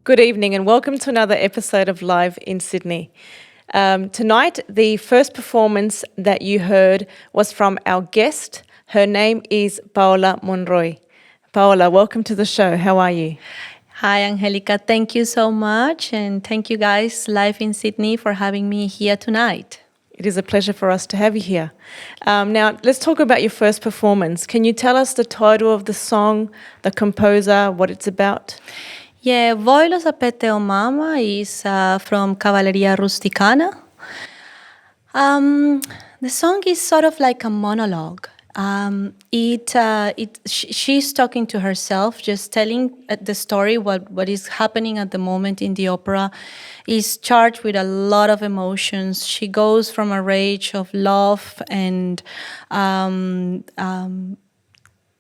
Good evening and welcome to another episode of Live in Sydney. Tonight, the first performance that you heard was from our guest. Her name is Paola Monroy. Paola, welcome to the show. How are you? Hi, Angelica. Thank you so much. And thank you guys, Live in Sydney, for having me here tonight. It is a pleasure for us to have you here. Now, let's talk about your first performance. Can you tell us the title of the song, the composer, what it's about? Yeah, Voi lo sapete o mama is from Cavalleria Rusticana. The song is sort of like a monologue. She's talking to herself, just telling the story, what is happening at the moment in the opera is charged with a lot of emotions. She goes from a rage of love and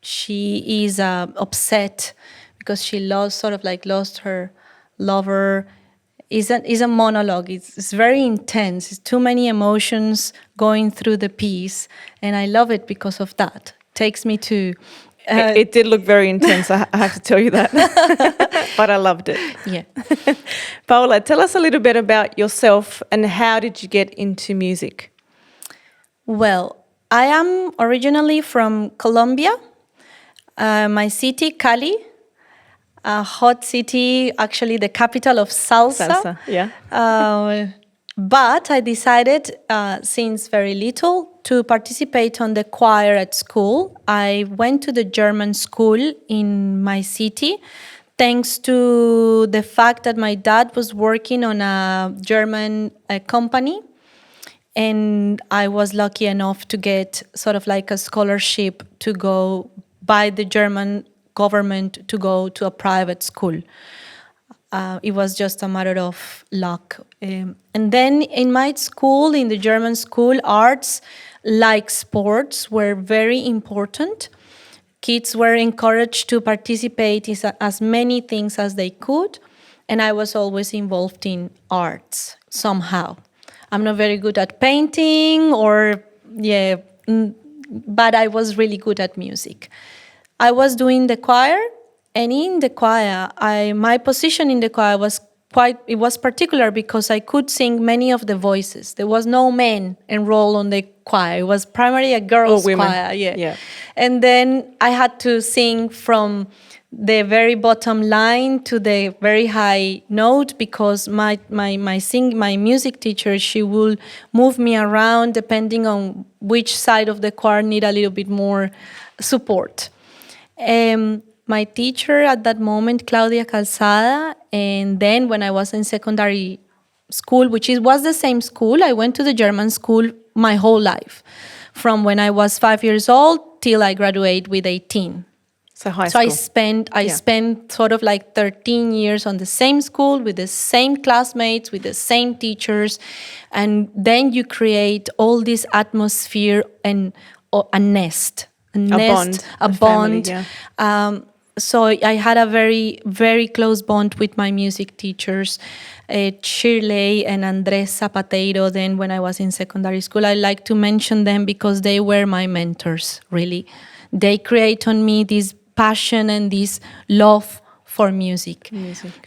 she is upset because she lost her lover. Is a monologue. It's very intense. It's too many emotions going through the piece, and I love it because of that. Takes me to. It did look very intense, I have to tell you that. But I loved it. Yeah. Paola, tell us a little bit about yourself and how did you get into music? Well, I am originally from Colombia, my city, Cali. A hot city, actually the capital of salsa. Salsa, yeah. But I decided since very little to participate on the choir at school. I went to the German school in my city thanks to the fact that my dad was working on a German company. And I was lucky enough to get sort of like a scholarship to go by the German government to go to a private school. It was just a matter of luck. And then in my school, in the German school, arts like sports were very important. Kids were encouraged to participate in as many things as they could. And I was always involved in arts somehow. I'm not very good at painting but I was really good at music. I was doing the choir, and in the choir, my position in the choir was particular because I could sing many of the voices. There was no men enrolled on the choir. It was primarily a girls' choir. Yeah. And then I had to sing from the very bottom line to the very high note because my music teacher, she will move me around depending on which side of the choir need a little bit more support. My teacher at that moment, Claudia Calzada, and then when I was in secondary school, was the same school, I went to the German school my whole life, from when I was 5 years old till I graduated with 18. So high school. I spent sort of like 13 years on the same school with the same classmates, with the same teachers, and then you create all this atmosphere and a nest. A bond. Family, yeah. So I had a very, very close bond with my music teachers, Shirley and Andres Zapateiro. Then when I was in secondary school, I like to mention them because they were my mentors, really. They create on me this passion and this love for music.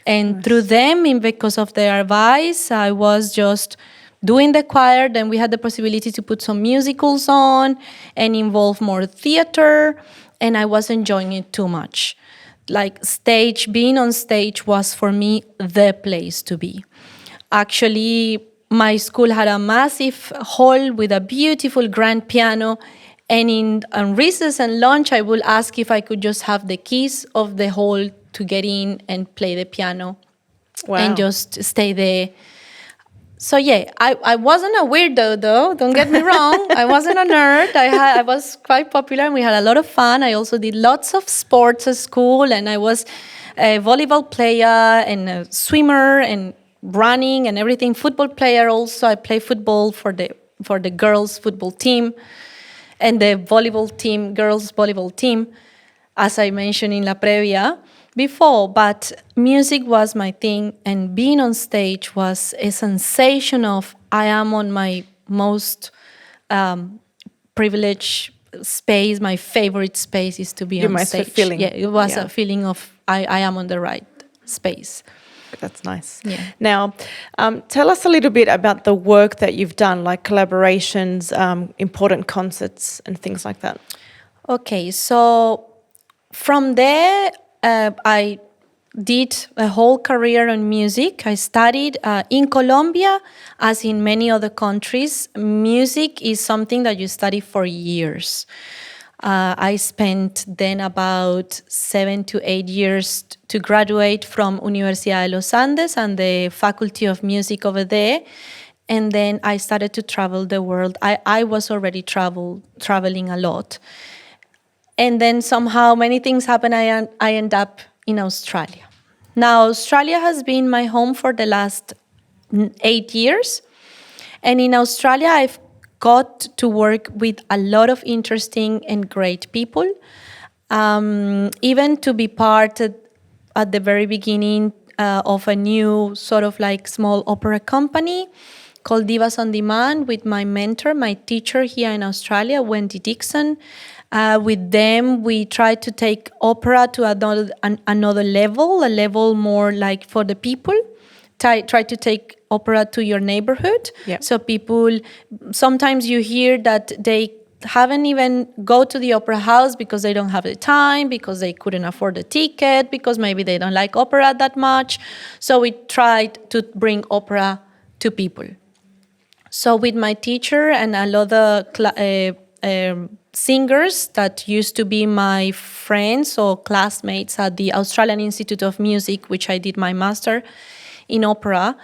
And nice. Through them, and because of their advice, I was just doing the choir. Then we had the possibility to put some musicals on and involve more theater, and I was enjoying it too much. Like being on stage was for me the place to be. Actually, my school had a massive hall with a beautiful grand piano, and on recess and lunch, I would ask if I could just have the keys of the hall to get in and play the piano. Wow. And just stay there. So yeah, I wasn't a weirdo though, don't get me wrong. I wasn't a nerd. I was quite popular and we had a lot of fun. I also did lots of sports at school, and I was a volleyball player and a swimmer and running and everything. Football player also. I play football for the girls football team and the girls volleyball team, as I mentioned in La Previa before, but music was my thing, and being on stage was a sensation of I am on my most privileged space. My favorite space is to be on stage. Feeling. Yeah, it was a feeling of I am on the right space. That's nice. Yeah. Now, tell us a little bit about the work that you've done, like collaborations, important concerts, and things like that. Okay, so from there, I did a whole career on music. I studied in Colombia, as in many other countries. Music is something that you study for years. I spent then about 7 to 8 years to graduate from Universidad de los Andes and the Faculty of Music over there. And then I started to travel the world. I was already traveling a lot. And then somehow many things happen. I end up in Australia. Now, Australia has been my home for the last 8 years. And in Australia, I've got to work with a lot of interesting and great people. Even to be part at the very beginning of a new sort of like small opera company called Divas on Demand with my mentor, my teacher here in Australia, Wendy Dixon. With them, we try to take opera to another level, a level more like for the people. Try to take opera to your neighborhood. Yep. So people, sometimes you hear that they haven't even go to the opera house because they don't have the time, because they couldn't afford the ticket, because maybe they don't like opera that much. So we tried to bring opera to people. So with my teacher and a lot of singers that used to be my friends or classmates at the Australian Institute of Music, which I did my master in opera,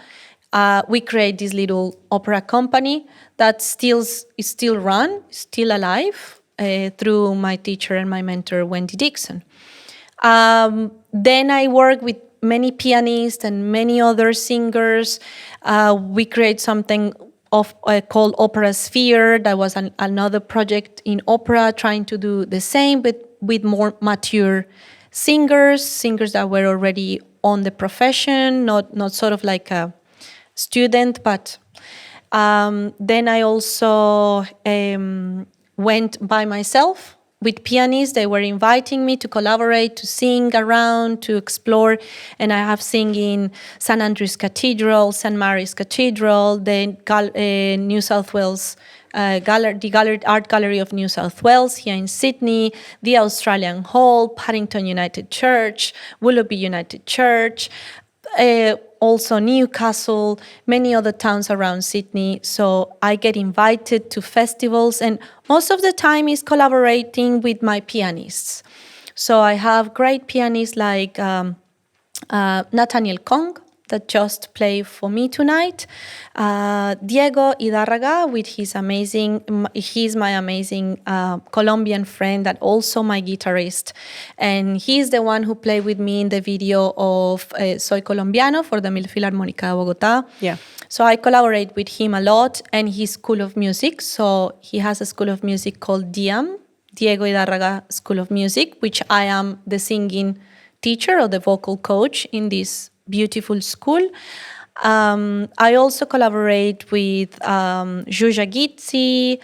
we create this little opera company that is still run, still alive, through my teacher and my mentor, Wendy Dixon. Then I work with many pianists and many other singers. We create something called Opera Sphere. That was another project in opera, trying to do the same, but with more mature singers that were already on the profession, not sort of like a student, but then I also went by myself with pianists. They were inviting me to collaborate, to sing around, to explore, and I have sing in St. Andrew's Cathedral, St. Mary's Cathedral, the New South Wales Art Gallery of New South Wales here in Sydney, the Australian Hall, Paddington United Church, Willoughby United Church, also Newcastle, many other towns around Sydney. So I get invited to festivals, and most of the time is collaborating with my pianists. So I have great pianists like Nathaniel Kong, that just play for me tonight. Diego Idarraga, with he's my amazing Colombian friend and also my guitarist. And he's the one who played with me in the video of Soy Colombiano for the Philharmónica de Bogotá. Yeah. So I collaborate with him a lot, and his School of Music. So he has a School of Music called DIAM, Diego Idarraga School of Music, which I am the singing teacher or the vocal coach in this beautiful school. I also collaborate with Zsuzsa Gizzi,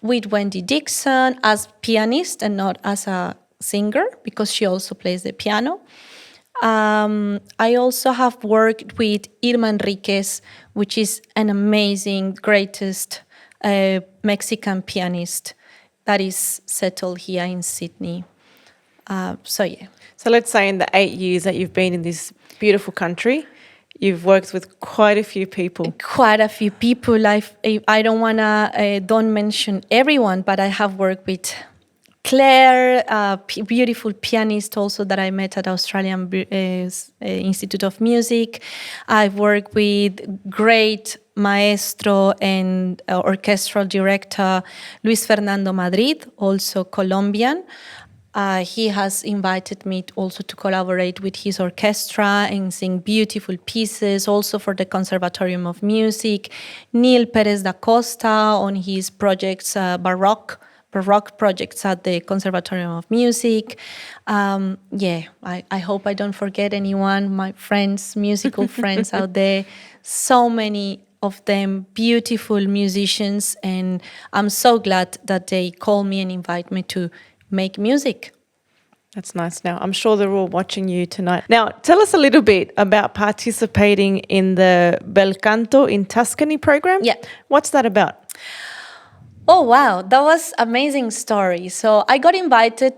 with Wendy Dixon as pianist and not as a singer, because she also plays the piano. I also have worked with Irma Enriquez, which is an amazing, greatest Mexican pianist that is settled here in Sydney. So yeah. So let's say in the 8 years that you've been in this beautiful country, you've worked with quite a few people. Quite a few people. I don't want to don't mention everyone, but I have worked with Claire, a beautiful pianist also that I met at Australian Institute of Music. I've worked with great maestro and orchestral director Luis Fernando Madrid, also Colombian. He has invited me also to collaborate with his orchestra and sing beautiful pieces, also for the Conservatorium of Music. Neil Perez da Costa on his projects, Baroque projects at the Conservatorium of Music. I hope I don't forget anyone, my friends, musical friends out there. So many of them beautiful musicians, and I'm so glad that they call me and invite me to make music. That's nice. Now, I'm sure they're all watching you tonight. Now, tell us a little bit about participating in the Bel Canto in Tuscany program. Yeah. What's that about? Oh, wow. That was amazing story. So I got invited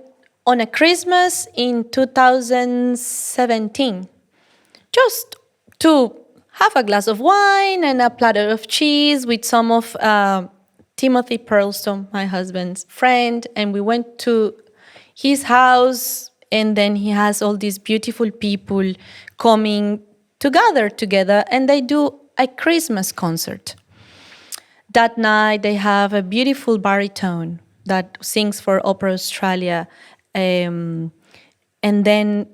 on a Christmas in 2017, just to have a glass of wine and a platter of cheese with some of Timothy Pearlstone, my husband's friend, and we went to his house, and then he has all these beautiful people coming to gather together, and they do a Christmas concert. That night, they have a beautiful baritone that sings for Opera Australia. And then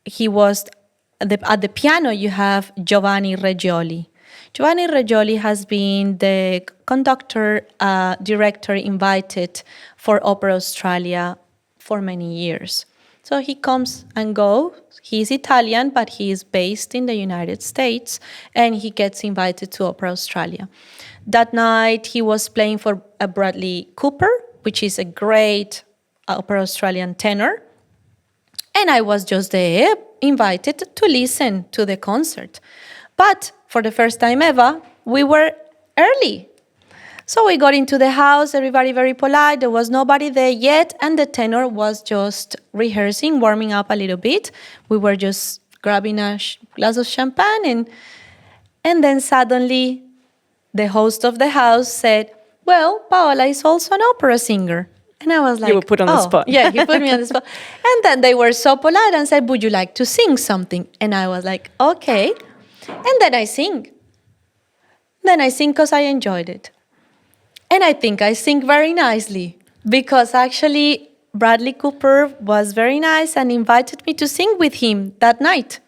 he was at the piano, you have Giovanni Reggioli. Giovanni Reggioli has been the conductor, director invited for Opera Australia for many years. So he comes and goes. He's Italian, but he is based in the United States, and he gets invited to Opera Australia. That night, he was playing for Bradley Cooper, which is a great Opera Australian tenor. And I was just there, invited to listen to the concert. But for the first time ever, we were early. So we got into the house, everybody very polite, there was nobody there yet, and the tenor was just rehearsing, warming up a little bit. We were just grabbing a glass of champagne, and then suddenly the host of the house said, well, Paola is also an opera singer. And I was like, You were put on the spot. Yeah, he put me on the spot. And then they were so polite and said, would you like to sing something? And I was like, okay. And then I sing. Then I sing because I enjoyed it. And I think I sing very nicely because actually Bradley Cooper was very nice and invited me to sing with him that night.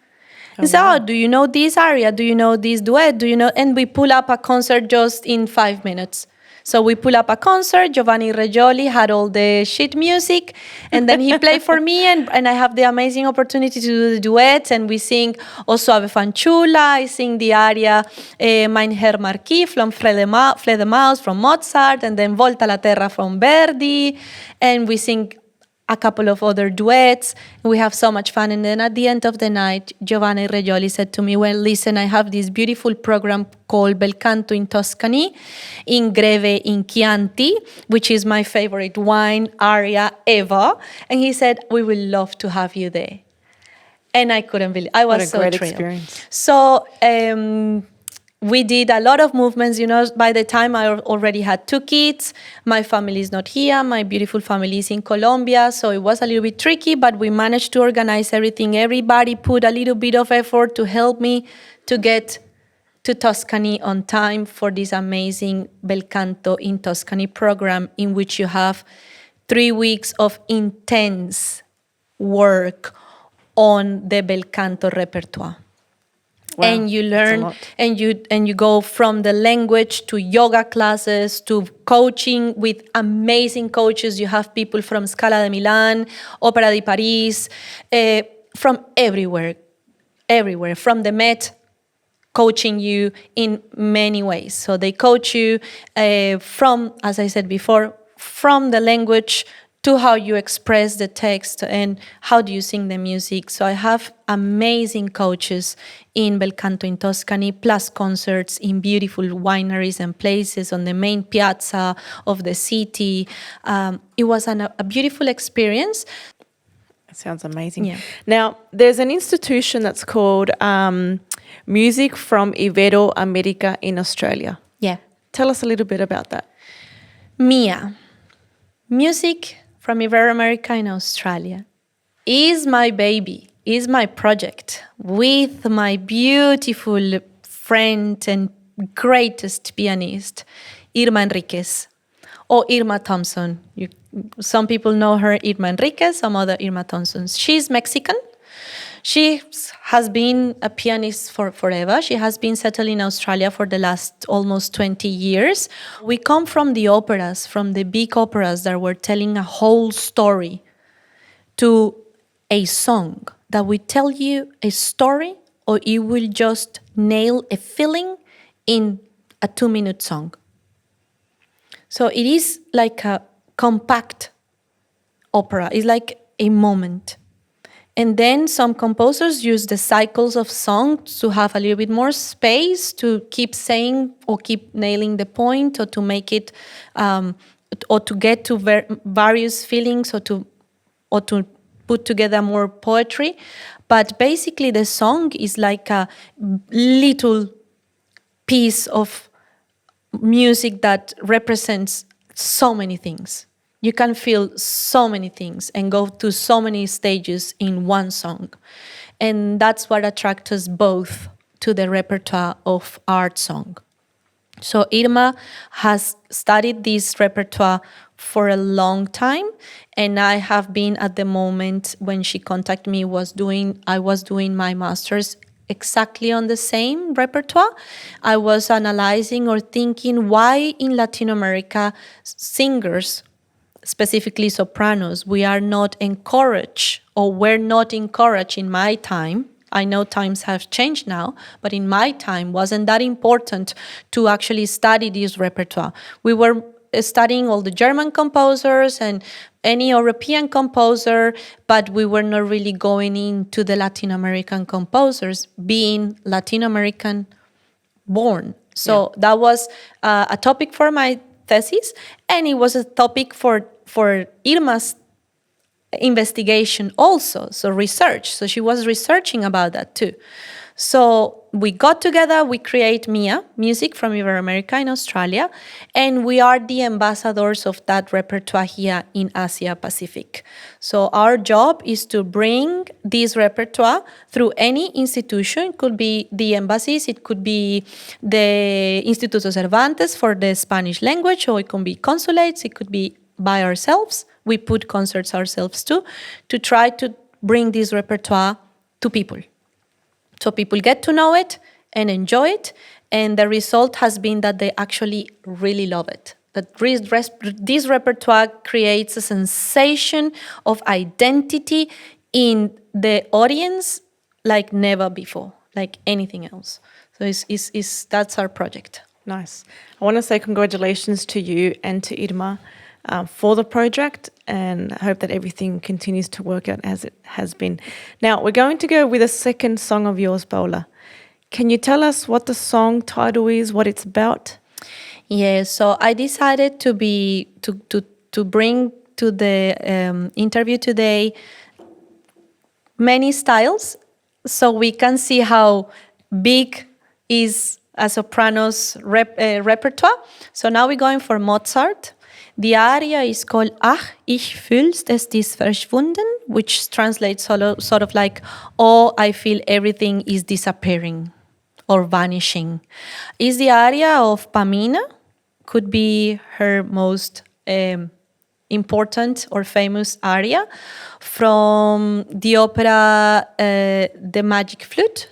He said, oh, do you know this aria? Do you know this duet? Do you know? And we pull up a concert just in 5 minutes. So we pull up a concert. Giovanni Reggioli had all the sheet music, and then he played for me, and I have the amazing opportunity to do the duets, and we sing O Suave Fanciulla. I sing the aria Mein Herr Marquis from Fledermaus from Mozart, and then Volta la Terra from Verdi, and we sing a couple of other duets. We have so much fun. And then at the end of the night, Giovanni Reggioli said to me, well, listen, I have this beautiful program called Bel Canto in Tuscany, in Greve in Chianti, which is my favorite wine aria ever. And he said, we will love to have you there. And I couldn't believe it. I was so thrilled. What a great experience. So we did a lot of movements. You know, by the time I already had 2 kids, my family is not here. My beautiful family is in Colombia. So it was a little bit tricky, but we managed to organize everything. Everybody put a little bit of effort to help me to get to Tuscany on time for this amazing Bel Canto in Tuscany program, in which you have 3 weeks of intense work on the Bel Canto repertoire. Wow, and you learn, and you go from the language to yoga classes to coaching with amazing coaches. You have people from Scala de Milan, Opera di Paris, from everywhere, from the Met, coaching you in many ways. So they coach you from, as I said before, from the language to how you express the text and how do you sing the music. So I have amazing coaches in Bel Canto in Tuscany, plus concerts in beautiful wineries and places on the main piazza of the city. It was a beautiful experience. That sounds amazing. Yeah. Now, there's an institution that's called Music from Ibero-America in Australia. Yeah. Tell us a little bit about that. MIA, Music from Ibero-America in Australia, is my baby, is my project with my beautiful friend and greatest pianist, Irma Enriquez, or Irma Thompson. Some people know her Irma Enriquez, some other Irma Thompson. She's Mexican. She has been a pianist for forever. She has been settled in Australia for the last almost 20 years. We come from the operas, from the big operas that were telling a whole story, to a song that will tell you a story, or it will just nail a feeling in a 2-minute song. So it is like a compact opera. It's like a moment. And then some composers use the cycles of songs to have a little bit more space to keep saying or keep nailing the point, or to make it, or to get to various feelings, or to put together more poetry. But basically, the song is like a little piece of music that represents so many things. You can feel so many things and go through so many stages in one song. And that's what attracts us both to the repertoire of art song. So Irma has studied this repertoire for a long time, and I have been at the moment when she contacted me I was doing my master's exactly on the same repertoire. I was analyzing or thinking why in Latin America singers, specifically sopranos, we are not encouraged, or were not encouraged in my time. I know times have changed now, but in my time wasn't that important to actually study this repertoire. We were studying all the German composers and any European composer, but we were not really going into the Latin American composers, being Latin American born. So that was a topic for my thesis, and it was a topic for Irma's investigation also, so research. So she was researching about that too. So we got together, we create MIA, Music from Ibero-America in Australia, and we are the ambassadors of that repertoire here in Asia Pacific. So our job is to bring this repertoire through any institution. It could be the embassies, it could be the Instituto Cervantes for the Spanish language, or it could be consulates, it could be by ourselves. We put concerts ourselves too, to try to bring this repertoire to people. So people get to know it and enjoy it, and the result has been that they actually really love it. That this repertoire creates a sensation of identity in the audience like never before, like anything else. So that's our project. Nice. I want to say congratulations to you and to Irma for the project, and I hope that everything continues to work out as it has been. Now, we're going to go with a second song of yours, Paola. Can you tell us what the song title is, what it's about? Yeah, so I decided to bring to the interview today many styles, so we can see how big is a soprano's repertoire. So now we're going for Mozart. The aria is called Ach, ich fühlst, es ist verschwunden, which translates sort of like, oh, I feel everything is disappearing or vanishing. Is the aria of Pamina, could be her most important or famous aria from the opera The Magic Flute.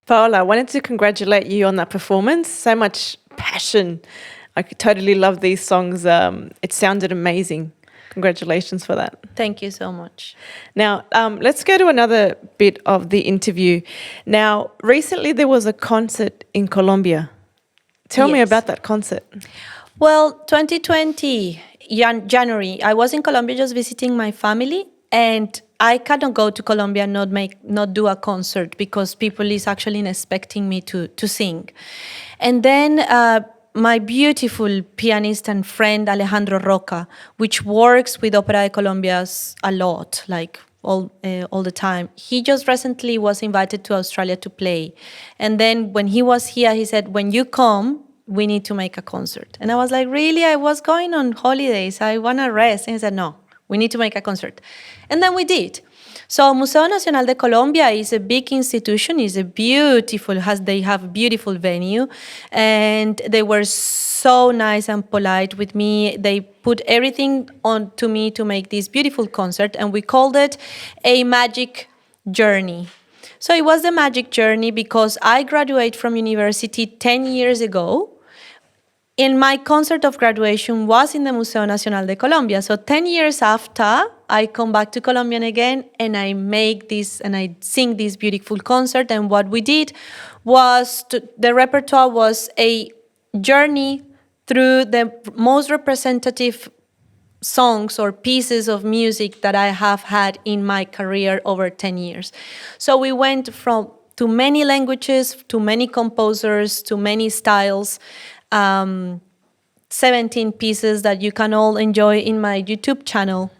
Paola, I wanted to congratulate you on that performance. So much passion. I could totally love these songs. It sounded amazing. Congratulations for that. Thank you so much. Now, let's go to another bit of the interview. Now, recently there was a concert in Colombia. Tell me Yes. about that concert. Well, 2020, January, I was in Colombia just visiting my family, and I cannot go to Colombia and not do a concert because people is actually expecting me to sing. And then my beautiful pianist and friend Alejandro Roca, which works with Opera de Colombia's a lot, like all the time. He just recently was invited to Australia to play. And then when he was here, he said, when you come, we need to make a concert. And I was like, really? I was going on holidays. I want to rest. And he said, no, we need to make a concert. And then we did. So Museo Nacional de Colombia is a big institution. It's a they have a beautiful venue. And they were so nice and polite with me. They put everything on to me to make this beautiful concert. And we called it a magic journey. So it was the magic journey because I graduated from university 10 years ago. And my concert of graduation was in the Museo Nacional de Colombia. So 10 years after, I come back to Colombia again and I make this and I sing this beautiful concert. And what we did was, the repertoire was a journey through the most representative songs or pieces of music that I have had in my career over 10 years. So we went to many languages, to many composers, to many styles. 17 pieces that you can all enjoy in my YouTube channel.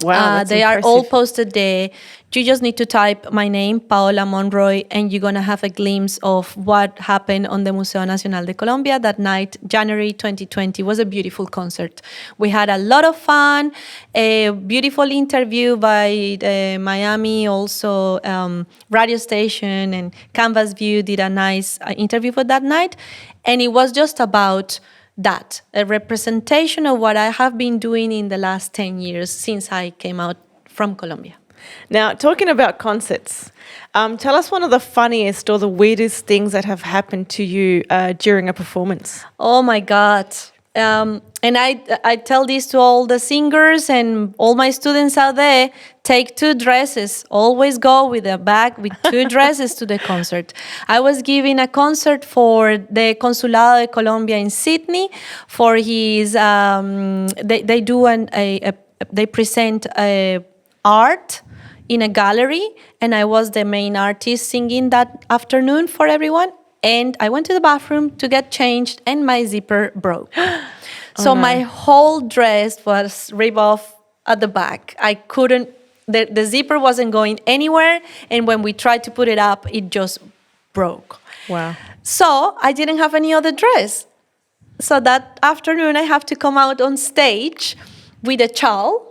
Wow, that's they impressive. are all posted there. You just need to type my name, Paola Monroy, and you're going to have a glimpse of what happened on the Museo Nacional de Colombia that night, January 2020. It was a beautiful concert. We had a lot of fun, a beautiful interview by the Miami also radio station, and Canvas View did a nice interview for that night. And it was just about that, a representation of what I have been doing in the last 10 years since I came out from Colombia. Now, talking about concerts, tell us one of the funniest or the weirdest things that have happened to you during a performance. Oh my God. And I tell this to all the singers and all my students out there, take 2 dresses. Always go with a bag with 2 dresses to the concert. I was giving a concert for the Consulado de Colombia in Sydney for his, they do they present art in a gallery, and I was the main artist singing that afternoon for everyone. And I went to the bathroom to get changed, and my zipper broke. So my whole dress was ripped off at the back. I couldn't, the zipper wasn't going anywhere, and when we tried to put it up, it just broke. Wow. So I didn't have any other dress. So that afternoon, I have to come out on stage with a shawl,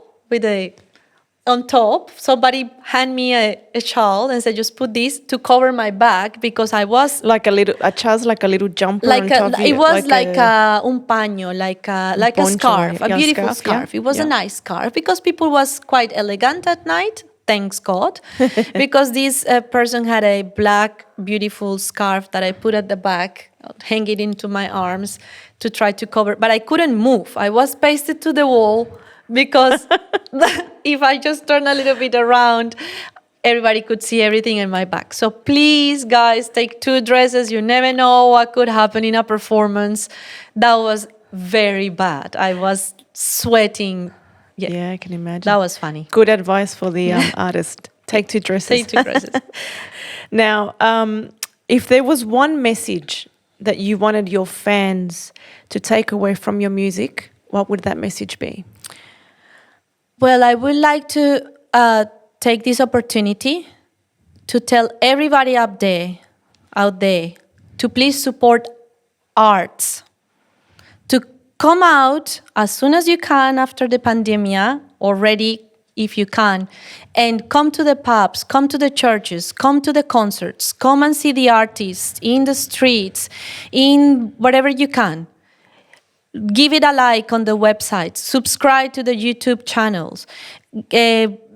on top. Somebody hand me a shawl and said, just put this to cover my back, because I was Like a chas, like a little jumper on top of it was like un paño, like a poncho, scarf, a yeah, beautiful scarf, yeah. It was a nice scarf, because people was quite elegant at night, thanks God, because this person had a black, beautiful scarf that I put at the back, hang it into my arms to try to cover, but I couldn't move. I was pasted to the wall, because if I just turn a little bit around, everybody could see everything in my back. So please, guys, take 2 dresses. You never know what could happen in a performance. That was very bad. I was sweating. Yeah, I can imagine. That was funny. Good advice for the artist. Take 2 dresses. Take 2 dresses. Now, if there was one message that you wanted your fans to take away from your music, what would that message be? Well, I would like to take this opportunity to tell everybody out there, to please support arts, to come out as soon as you can after the pandemic, already if you can, and come to the pubs, come to the churches, come to the concerts, come and see the artists in the streets, in whatever you can. Give it a like on the website, subscribe to the YouTube channels,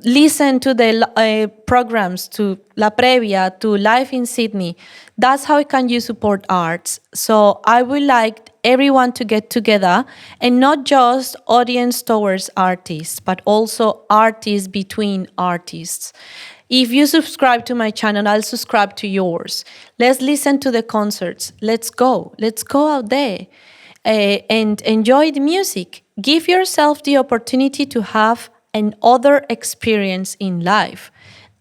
listen to the programs, to La Previa, to Live in Sydney. That's how can you support arts. So I would like everyone to get together, and not just audience towards artists, but also artists between artists. If you subscribe to my channel, I'll subscribe to yours. Let's listen to the concerts. Let's go out there. And enjoy the music. Give yourself the opportunity to have another experience in life.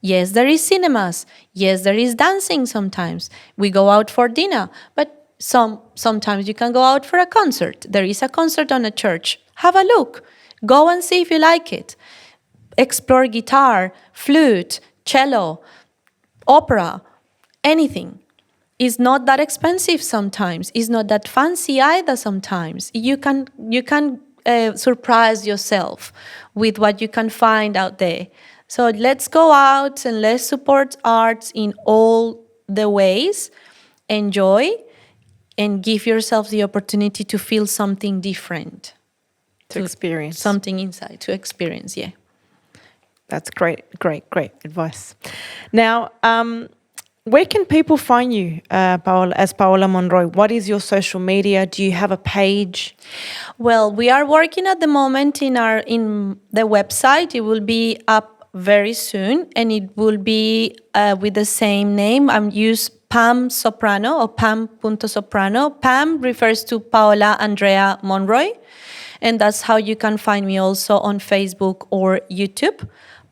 Yes, there is cinemas. Yes, there is dancing sometimes. We go out for dinner, but sometimes you can go out for a concert. There is a concert on a church. Have a look. Go and see if you like it. Explore guitar, flute, cello, opera, anything. It's not that expensive sometimes. It's not that fancy either sometimes. You can surprise yourself with what you can find out there. So let's go out and let's support arts in all the ways. Enjoy and give yourself the opportunity to feel something different. To experience. Something inside, to experience, yeah. That's great advice. Now, where can people find you, Paola Monroy? What is your social media? Do you have a page? Well, we are working at the moment in the website. It will be up very soon, and it will be with the same name. I'm use Pam Soprano or Pam.soprano. Pam refers to Paola Andrea Monroy, and that's how you can find me also on Facebook or YouTube.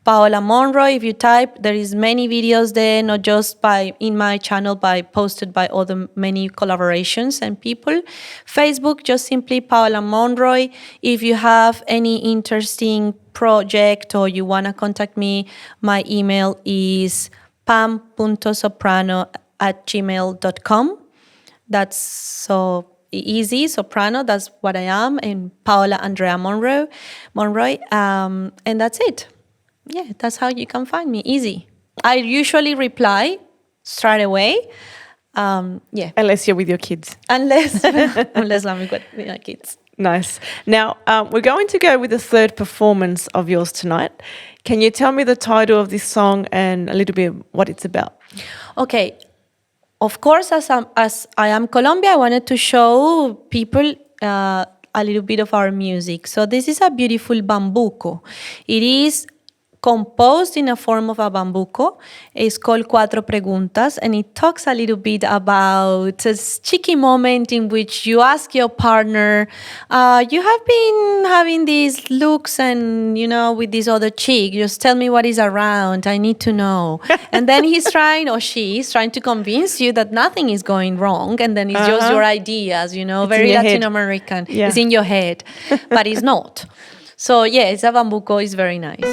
Paola Monroy, if you type, there is many videos there, not just in my channel, posted by other many collaborations and people. Facebook, just simply Paola Monroy. If you have any interesting project or you want to contact me, my email is pam.soprano@gmail.com. That's so easy, soprano, that's what I am, and Paola Andrea Monroy, and that's it. Yeah, that's how you can find me, easy. I usually reply straight away. Yeah, Unless you're with your kids. unless I'm with my kids. Nice. Now, we're going to go with the third performance of yours tonight. Can you tell me the title of this song and a little bit what it's about? Okay. Of course, as I am Colombia, I wanted to show people a little bit of our music. So this is a beautiful bambuco. It is composed in a form of a bambuco. It's called Cuatro Preguntas, and it talks a little bit about a cheeky moment in which you ask your partner, you have been having these looks and, with this other chick, just tell me what is around, I need to know. And then he's trying, or she is trying to convince you that nothing is going wrong, and then it's just your ideas, very Latin American. Yeah. It's in your head, but it's not. So yeah, it's a bambuco, it's very nice.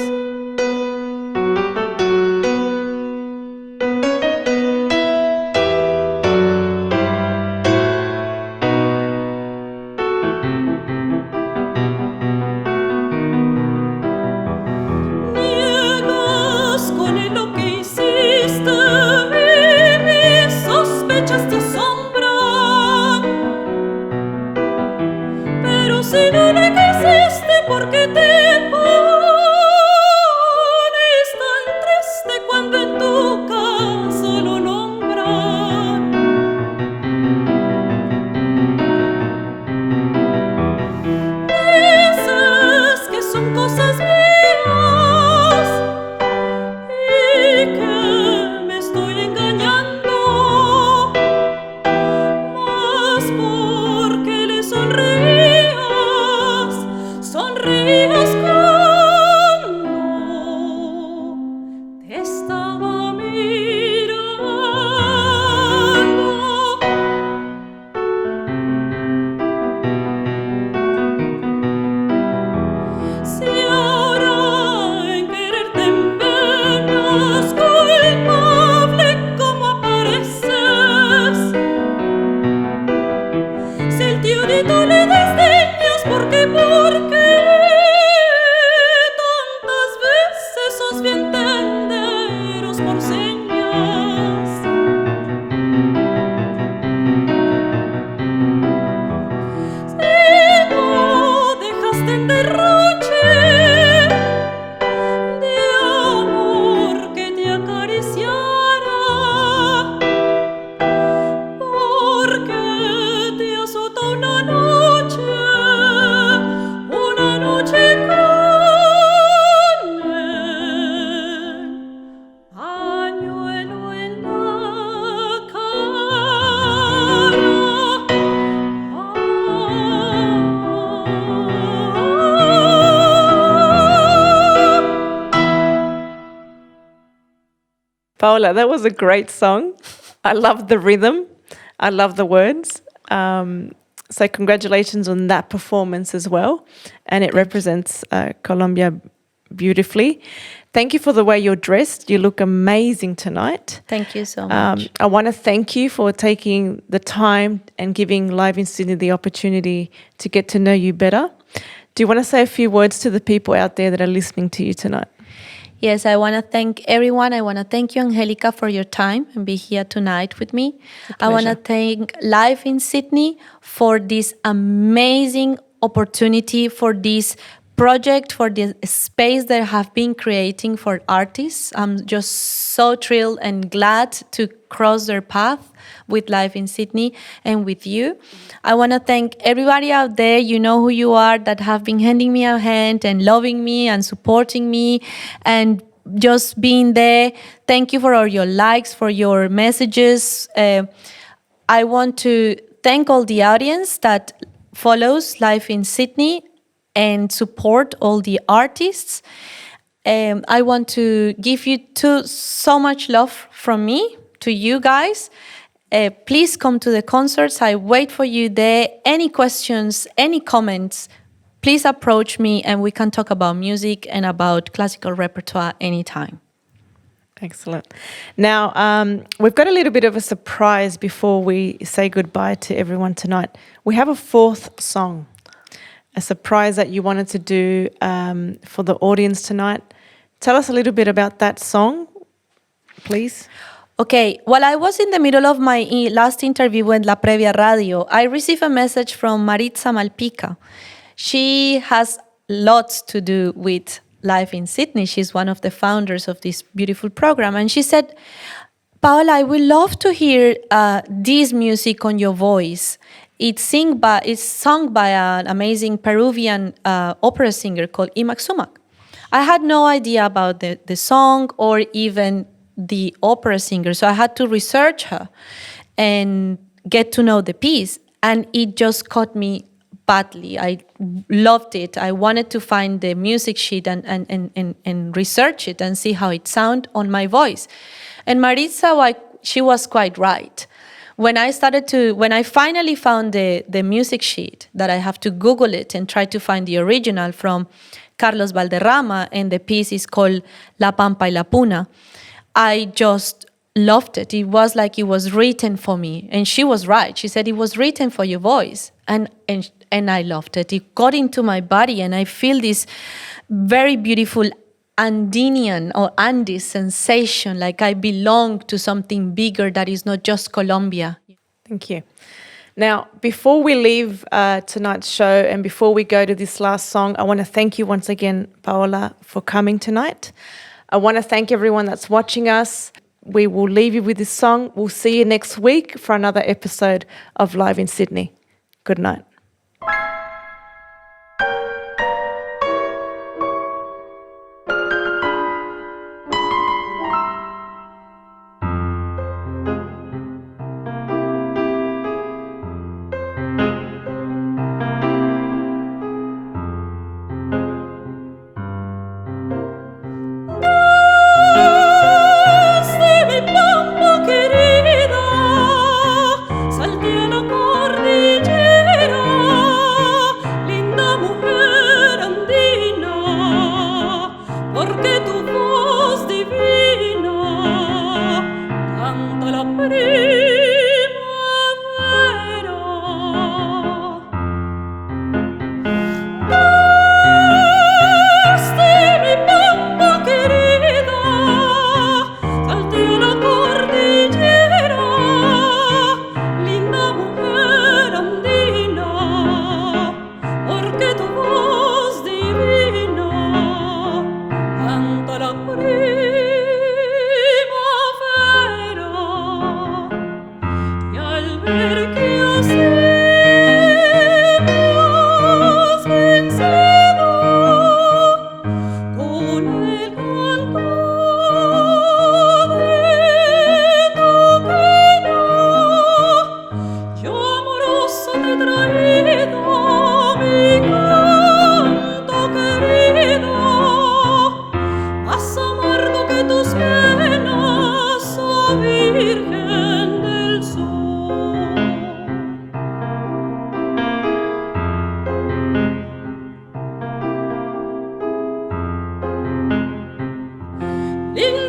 Paola, that was a great song. I love the rhythm. I love the words. So congratulations on that performance as well. And it represents Colombia beautifully. Thank you for the way you're dressed. You look amazing tonight. Thank you so much. I want to thank you for taking the time and giving Live in Sydney the opportunity to get to know you better. Do you want to say a few words to the people out there that are listening to you tonight? Yes, I want to thank everyone. I want to thank you, Angelica, for your time and be here tonight with me. I want to thank Live in Sydney for this amazing opportunity, for this project, for the space they have been creating for artists. I'm just so thrilled and glad to cross their path with Live in Sydney and with you. I want to thank everybody out there, you know who you are, that have been handing me a hand and loving me and supporting me and just being there. Thank you for all your likes, for your messages. I want to thank all the audience that follows Live in Sydney and support all the artists. I want to give you so much love from me to you guys. Please come to the concerts. I wait for you there. Any questions, any comments, please approach me and we can talk about music and about classical repertoire anytime. Excellent. Now, we've got a little bit of a surprise before we say goodbye to everyone tonight. We have a fourth song, a surprise that you wanted to do for the audience tonight. Tell us a little bit about that song, please. Okay, while I was in the middle of my last interview with La Previa Radio, I received a message from Maritza Malpica. She has lots to do with Live in Sydney. She's one of the founders of this beautiful program. And she said, Paola, I would love to hear this music on your voice. It's sung by an amazing Peruvian opera singer called Imak Sumak. I had no idea about the song or even the opera singer, so I had to research her and get to know the piece. And it just caught me badly. I loved it. I wanted to find the music sheet and research it and see how it sounded on my voice. And Maritza, she was quite right. When I finally found the music sheet, that I have to Google it and try to find the original from Carlos Valderrama, and the piece is called La Pampa y la Puna, I just loved it. It was like it was written for me. And she was right. She said it was written for your voice. And I loved it. It got into my body, and I feel this very beautiful Andinian or Andes sensation, like I belong to something bigger that is not just Colombia. Thank you. Now, before we leave tonight's show and before we go to this last song, I want to thank you once again, Paola, for coming tonight. I want to thank everyone that's watching us. We will leave you with this song. We'll see you next week for another episode of Live in Sydney. Good night. In